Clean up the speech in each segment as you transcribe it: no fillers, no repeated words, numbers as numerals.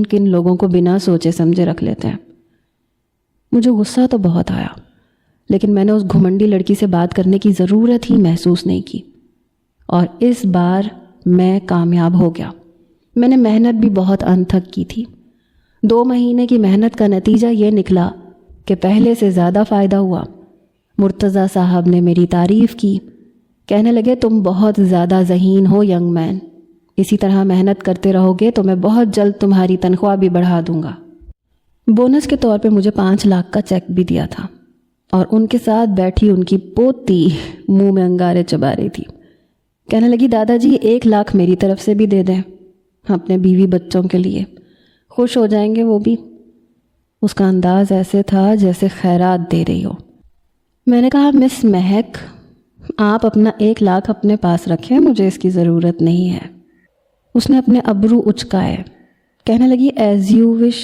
किन लोगों को बिना सोचे समझे रख लेते हैं। मुझे गुस्सा तो बहुत आया, लेकिन मैंने उस घुमंडी लड़की से बात करने की ज़रूरत ही महसूस नहीं की। और इस बार मैं कामयाब हो गया। मैंने मेहनत भी बहुत अनथक की थी। 2 महीने की मेहनत का नतीजा ये निकला कि पहले से ज़्यादा फ़ायदा हुआ। मुर्तज़ा साहब ने मेरी तारीफ़ की, कहने लगे तुम बहुत ज़्यादा ज़हीन हो यंग मैन, इसी तरह मेहनत करते रहोगे तो मैं बहुत जल्द तुम्हारी तनख्वाह भी बढ़ा दूंगा। बोनस के तौर पे मुझे 5 लाख का चेक भी दिया था और उनके साथ बैठी उनकी पोती मुंह में अंगारे चबा रही थी। कहने लगी दादाजी 1 लाख मेरी तरफ से भी दे दें, अपने बीवी बच्चों के लिए, खुश हो जाएंगे वो भी। उसका अंदाज़ ऐसे था जैसे खैरात दे रही हो। मैंने कहा मिस महक, आप अपना 1 लाख अपने पास रखें, मुझे इसकी ज़रूरत नहीं है। उसने अपने अबरू उचकाए, कहने लगी एज़ यू विश।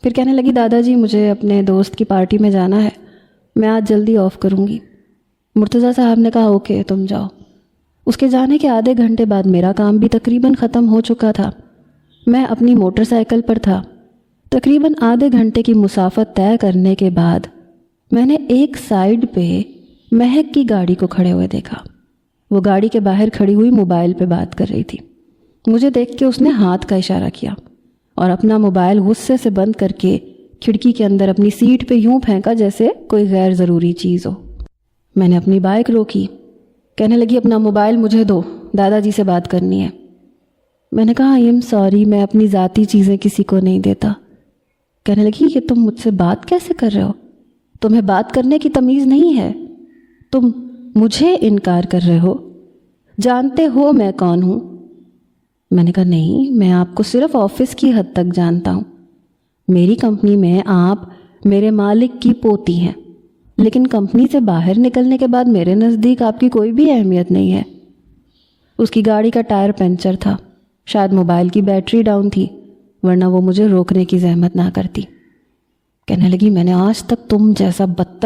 फिर कहने लगी दादाजी मुझे अपने दोस्त की पार्टी में जाना है, मैं आज जल्दी ऑफ करूँगी। मुर्तज़ा साहब ने कहा ओके तुम जाओ। उसके जाने के आधे घंटे बाद मेरा काम भी तकरीबन ख़त्म हो चुका था। मैं अपनी मोटरसाइकिल पर था। तकरीबन आधे घंटे की मुसाफत तय करने के बाद मैंने एक साइड पे महक की गाड़ी को खड़े हुए देखा। वो गाड़ी के बाहर खड़ी हुई मोबाइल पे बात कर रही थी। मुझे देख के उसने हाथ का इशारा किया और अपना मोबाइल गुस्से से बंद करके खिड़की के अंदर अपनी सीट पे यूं फेंका जैसे कोई गैर ज़रूरी चीज़ हो। मैंने अपनी बाइक रोकी। कहने लगी अपना मोबाइल मुझे दो, दादाजी से बात करनी है। मैंने कहा आई एम सॉरी, मैं अपनी ज़ाती चीज़ें किसी को नहीं देता। कहने लगी ये तुम मुझसे बात कैसे कर रहे हो, तुम्हें बात करने की तमीज़ नहीं है, तुम मुझे इनकार कर रहे हो, जानते हो मैं कौन हूँ? मैंने कहा नहीं, मैं आपको सिर्फ ऑफिस की हद तक जानता हूँ। मेरी कंपनी में आप मेरे मालिक की पोती हैं, लेकिन कंपनी से बाहर निकलने के बाद मेरे नज़दीक आपकी कोई भी अहमियत नहीं है। उसकी गाड़ी का टायर पंचर था, शायद मोबाइल की बैटरी डाउन थी, वरना वो मुझे रोकने की जहमत ना करती। कहने लगी मैंने आज तक तुम जैसा बदतर